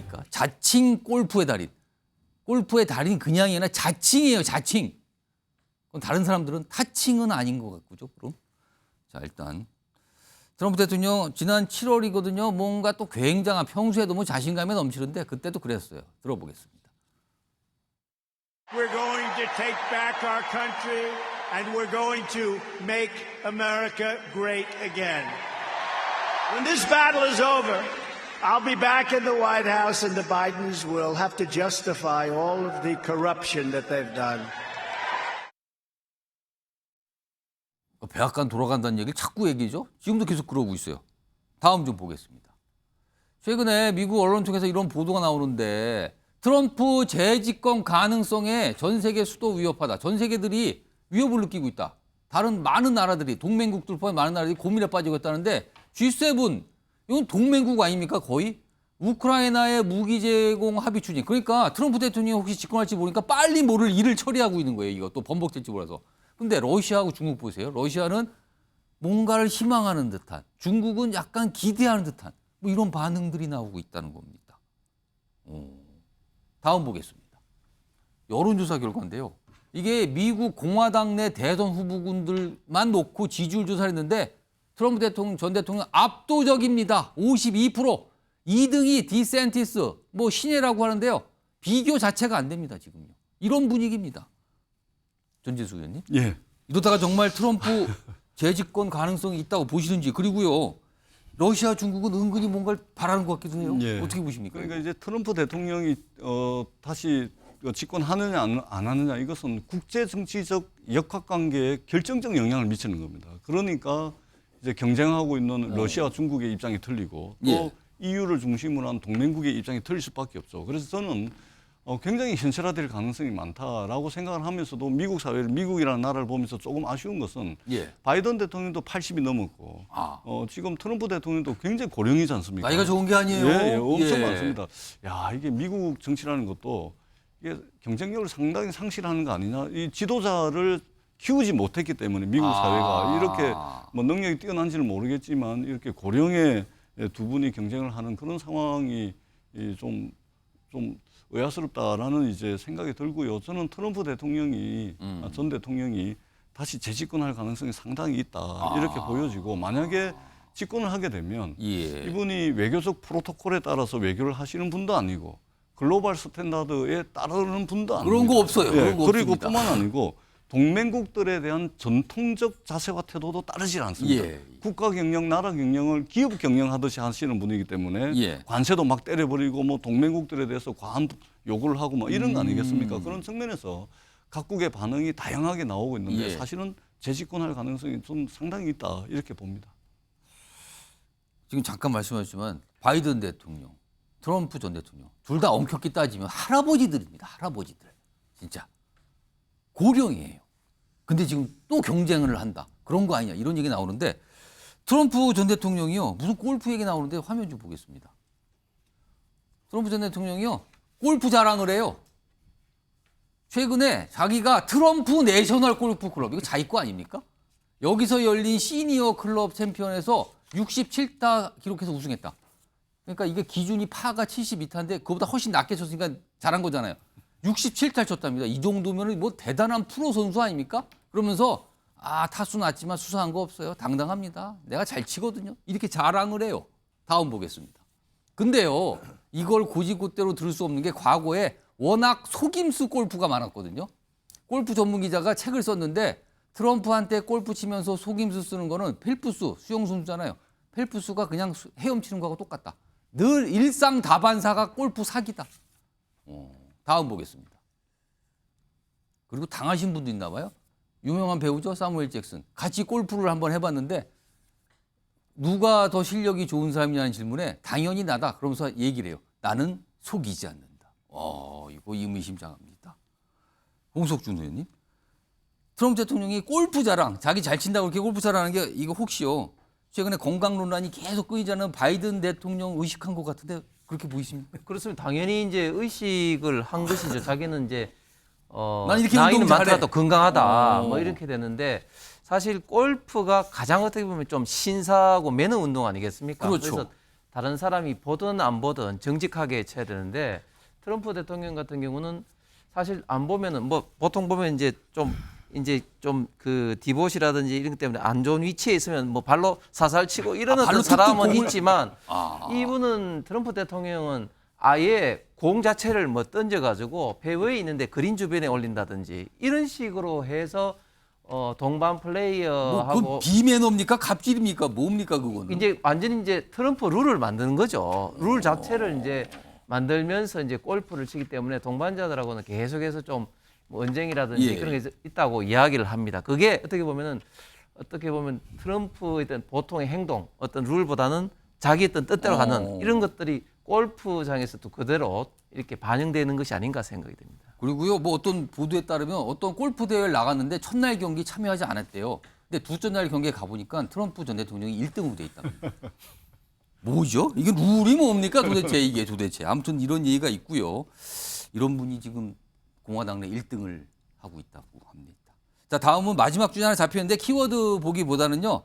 뭡니까? 자칭 골프의 달인. 골프의 달인 그냥이 아니라 자칭이에요, 자칭. 그럼 다른 사람들은 타칭은 아닌 것 같고요, 그럼. 자, 일단 트럼프 대통령 지난 7월이거든요. 뭔가 또 굉장한 평소에도 뭐 자신감이 넘치는데 그때도 그랬어요. 들어보겠습니다. We're going to take back our country and we're going to make America great again. When this battle is over, I'll be back in the White House and the Bidens will have to justify all of the corruption that they've done. 백악관 돌아간다는 얘기를 자꾸 얘기죠. 지금도 계속 그러고 있어요. 다음 좀 보겠습니다. 최근에 미국 언론 통해서 이런 보도가 나오는데 트럼프 재집권 가능성에 전 세계 수도 위협하다. 전 세계들이 위협을 느끼고 있다. 다른 많은 나라들이 동맹국들 포함 많은 나라들이 고민에 빠지고 있다는데 G7 이건 동맹국 아닙니까 거의? 우크라이나의 무기 제공 합의 추진. 그러니까 트럼프 대통령이 혹시 집권할지 모르니까 빨리 뭐를 일을 처리하고 있는 거예요. 이거 또 번복될지 몰라서. 근데 러시아하고 중국 보세요. 러시아는 뭔가를 희망하는 듯한, 중국은 약간 기대하는 듯한 뭐 이런 반응들이 나오고 있다는 겁니다. 다음 보겠습니다. 여론조사 결과인데요. 이게 미국 공화당 내 대선 후보군들만 놓고 지지율 조사를 했는데 트럼프 대통령, 전 대통령 압도적입니다. 52%. 2등이 디샌티스, 뭐 신예라고 하는데요. 비교 자체가 안 됩니다, 지금요. 이런 분위기입니다. 전재수 의원님. 예. 이러다가 정말 트럼프 재집권 가능성이 있다고 보시는지, 그리고요. 러시아, 중국은 은근히 뭔가를 바라는 것 같기도 해요. 예. 어떻게 보십니까? 그러니까 이제 트럼프 대통령이 다시 집권하느냐 안 하느냐 이것은 국제 정치적 역학관계에 결정적 영향을 미치는 겁니다. 그러니까 이제 경쟁하고 있는 러시아와 중국의 입장이 틀리고 또 예. EU를 중심으로 한 동맹국의 입장이 틀릴 수밖에 없죠. 그래서 저는 굉장히 현실화될 가능성이 많다라고 생각을 하면서도 미국 사회를, 미국이라는 나라를 보면서 조금 아쉬운 것은 예. 바이든 대통령도 80이 넘었고 지금 트럼프 대통령도 굉장히 고령이지 않습니까? 나이가 좋은 게 아니에요. 예, 엄청 예. 많습니다. 야, 이게 미국 정치라는 것도 이게 경쟁력을 상당히 상실하는 거 아니냐? 이 지도자를 키우지 못했기 때문에 미국 사회가 이렇게 뭐 능력이 뛰어난지는 모르겠지만 이렇게 고령의 두 분이 경쟁을 하는 그런 상황이 좀 의아스럽다라는 이제 생각이 들고요. 저는 트럼프 대통령이 전 대통령이 다시 재집권할 가능성이 상당히 있다 이렇게 보여지고 만약에 집권을 하게 되면 예. 이분이 외교적 프로토콜에 따라서 외교를 하시는 분도 아니고 글로벌 스탠다드에 따르는 분도 아니고 그런 거 없어요. 그런 거 그리고 없습니다. 뿐만 아니고 동맹국들에 대한 전통적 자세와 태도도 따르지 않습니다. 예. 국가 경영, 나라 경영을 기업 경영하듯이 하시는 분이기 때문에 예. 관세도 막 때려버리고 뭐 동맹국들에 대해서 과한 요구를 하고 뭐 이런 거 아니겠습니까? 그런 측면에서 각국의 반응이 다양하게 나오고 있는데 예. 사실은 재집권할 가능성이 좀 상당히 있다 이렇게 봅니다. 지금 잠깐 말씀하셨지만 바이든 대통령, 트럼프 전 대통령 둘 다 엄격히 따지면 할아버지들입니다. 할아버지들. 진짜. 고령이에요. 근데 지금 또 경쟁을 한다. 그런 거 아니냐. 이런 얘기 나오는데 트럼프 전 대통령이요. 무슨 골프 얘기 나오는데 화면 좀 보겠습니다. 트럼프 전 대통령이요. 골프 자랑을 해요. 최근에 자기가 트럼프 내셔널 골프 클럽, 이거 자기 거 아닙니까? 여기서 열린 시니어 클럽 챔피언에서 67타 기록해서 우승했다. 그러니까 이게 기준이 파가 72타인데 그거보다 훨씬 낮게 쳤으니까 잘한 거잖아요. 67타를 쳤답니다. 이 정도면 뭐 대단한 프로 선수 아닙니까? 그러면서 타수 낮지만 수사한 거 없어요. 당당합니다. 내가 잘 치거든요. 이렇게 자랑을 해요. 다음 보겠습니다. 근데요. 이걸 고지고대로 들을 수 없는 게 과거에 워낙 속임수 골프가 많았거든요. 골프 전문 기자가 책을 썼는데 트럼프한테 골프 치면서 속임수 쓰는 거는 펠프스, 수영 선수잖아요. 펠프스가 그냥 헤엄치는 거하고 똑같다. 늘 일상다반사가 골프 사기다. 다음 보겠습니다. 그리고 당하신 분도 있나 봐요. 유명한 배우죠. 사무엘 잭슨. 같이 골프를 한번 해봤는데 누가 더 실력이 좋은 사람이냐는 질문에 당연히 나다. 그러면서 얘기를 해요. 나는 속이지 않는다. 이거 의미심장합니다. 홍석준 의원님. 트럼프 대통령이 골프 자랑, 자기 잘 친다고 이렇게 골프 자랑하는 게 이거 혹시요. 최근에 건강 논란이 계속 끊이지 않는 바이든 대통령 의식한 것 같은데 그렇게 보이십니까? 그렇습니다. 당연히 이제 의식을 한 것이죠. 자기는 이제 난 이렇게 나이는 운동 잘해. 많더라도 건강하다 뭐 이렇게 되는데 사실 골프가 가장 어떻게 보면 좀 신사고 매너 운동 아니겠습니까? 그렇죠. 그래서 다른 사람이 보든 안 보든 정직하게 쳐야 되는데 트럼프 대통령 같은 경우는 사실 안 보면은 뭐 보통 보면 이제 좀 그 디봇이라든지 이런 것 때문에 안 좋은 위치에 있으면 뭐 발로 사살 치고 이러는 발로 어떤 사람은 툭툭 공을- 있지만 아. 이분은 트럼프 대통령은 아예 공 자체를 뭐 던져가지고 페어웨이 있는데 그린 주변에 올린다든지 이런 식으로 해서 동반 플레이어하고 뭐, 그 비매너입니까? 갑질입니까? 뭡니까 그거는? 이제 완전히 이제 트럼프 룰을 만드는 거죠. 룰 자체를 이제 만들면서 이제 골프를 치기 때문에 동반자들하고는 계속해서 좀뭐 언쟁이라든지 예. 그런 게 있다고 이야기를 합니다. 그게 어떻게 보면 트럼프의 어떤 보통의 행동, 어떤 룰보다는 자기 어떤 뜻대로 가는 이런 것들이 골프장에서도 그대로 이렇게 반영되는 것이 아닌가 생각이 됩니다. 그리고요, 뭐 어떤 보도에 따르면 어떤 골프 대회를 나갔는데 첫날 경기 참여하지 않았대요. 근데 둘째 날 경기에 가보니까 트럼프 전 대통령이 1등으로 돼 있다. 뭐죠? 이게 룰이 뭡니까 도대체 이게 도대체. 아무튼 이런 얘기가 있고요. 이런 분이 지금 공화당 내 1등을 하고 있다고 합니다. 자, 다음은 마지막 주제 하나 잡혔는데 키워드 보기보다는요.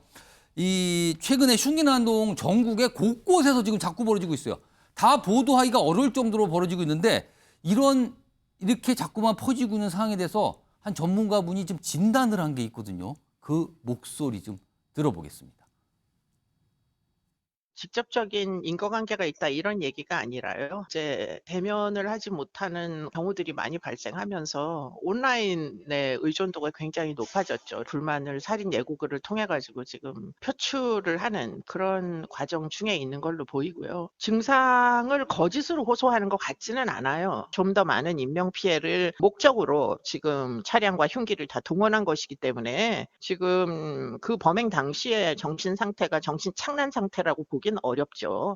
이 최근에 흉기난동 전국에 곳곳에서 지금 자꾸 벌어지고 있어요. 다 보도하기가 어려울 정도로 벌어지고 있는데 이렇게 자꾸만 퍼지고 있는 상황에 대해서 한 전문가분이 좀 진단을 한 게 있거든요. 그 목소리 좀 들어보겠습니다. 직접적인 인과관계가 있다 이런 얘기가 아니라요. 이제 대면을 하지 못하는 경우들이 많이 발생하면서 온라인의 의존도가 굉장히 높아졌죠. 불만을 살인 예고글을 통해 가지고 지금 표출을 하는 그런 과정 중에 있는 걸로 보이고요. 증상을 거짓으로 호소하는 것 같지는 않아요. 좀 더 많은 인명 피해를 목적으로 지금 차량과 흉기를 다 동원한 것이기 때문에 지금 그 범행 당시에 정신 상태가 정신 착란 상태라고 보기 어렵죠.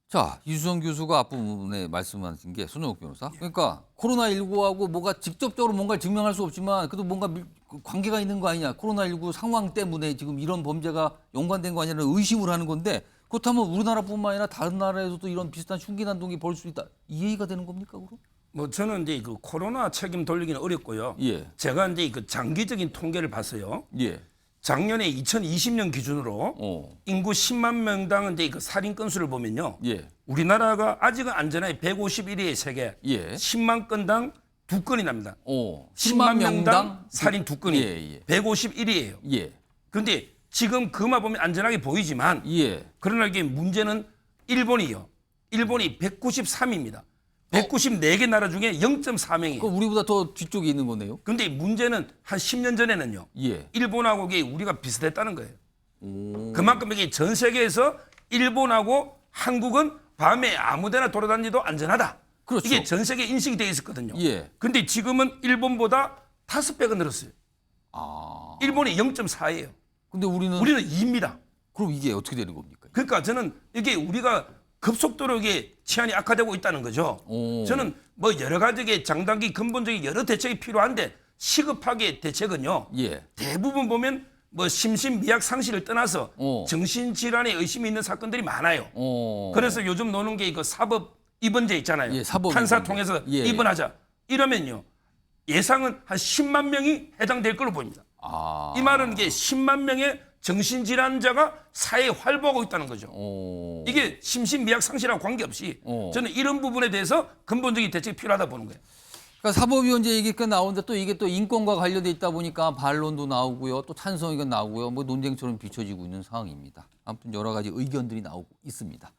자, 이수정 교수가 앞부분에 말씀하신 게 손영욱 변호사. 그러니까 코로나19하고 뭐가 직접적으로 뭔가를 증명할 수 없지만 그래도 뭔가 관계가 있는 거 아니냐. 코로나19 상황 때문에 지금 이런 범죄가 연관된 거 아니냐는 의심을 하는 건데 그렇다면 우리나라뿐만 아니라 다른 나라에서도 이런 비슷한 흉기난동이 벌일 수 있다. 이 얘기가 되는 겁니까, 그럼? 뭐 저는 이제 그 코로나 책임 돌리기는 어렵고요. 예. 제가 이제 그 장기적인 통계를 봤어요. 예. 작년에 2020년 기준으로 인구 10만 명당 이제 그 살인 건수를 보면요. 예. 우리나라가 아직은 안전하게 151위의 세계, 예. 10만 건당 2건이 납니다. 10만 10만 명당 명당 살인 2건이 예, 예. 151위예요. 예. 그런데 지금 그만 보면 안전하게 보이지만 예. 그러나 이게 문제는 일본이요. 일본이 193입니다. 194개 나라 중에 0.4명이에요. 그 우리보다 더 뒤쪽에 있는 거네요. 근데 문제는 한 10년 전에는요. 예. 일본하고 이게 우리가 비슷했다는 거예요. 그만큼 이게 전 세계에서 일본하고 한국은 밤에 아무데나 돌아다니도 안전하다. 그렇죠. 이게 전 세계 인식이 되어 있었거든요. 예. 근데 지금은 일본보다 5배가 늘었어요. 아. 일본이 0.4예요. 근데 우리는 2입니다. 그럼 이게 어떻게 되는 겁니까? 그러니까 저는 이게 우리가 급속도로 이게 치안이 악화되고 있다는 거죠. 오. 저는 뭐 여러 가지 장단기 근본적인 여러 대책이 필요한데 시급하게 대책은요. 예. 대부분 보면 뭐 심신미약 상실을 떠나서 어. 정신질환에 의심이 있는 사건들이 많아요. 어. 그래서 요즘 노는 게 이거 사법 입원제 있잖아요. 예, 사법 판사 입원제. 통해서 예, 입원하자. 이러면요. 예상은 한 10만 명이 해당될 걸로 보입니다. 아. 이 말은 이게 10만 명의 정신질환자가 사회에 활보하고 있다는 거죠. 어. 이게 심신미약 상실하고 관계없이 저는 이런 부분에 대해서 근본적인 대책이 필요하다 보는 거예요. 그러니까 사법위원회 얘기가 나오는데 또 이게 또 인권과 관련돼 있다 보니까 반론도 나오고요. 또 찬성 의견 나오고요. 뭐 논쟁처럼 비춰지고 있는 상황입니다. 아무튼 여러 가지 의견들이 나오고 있습니다.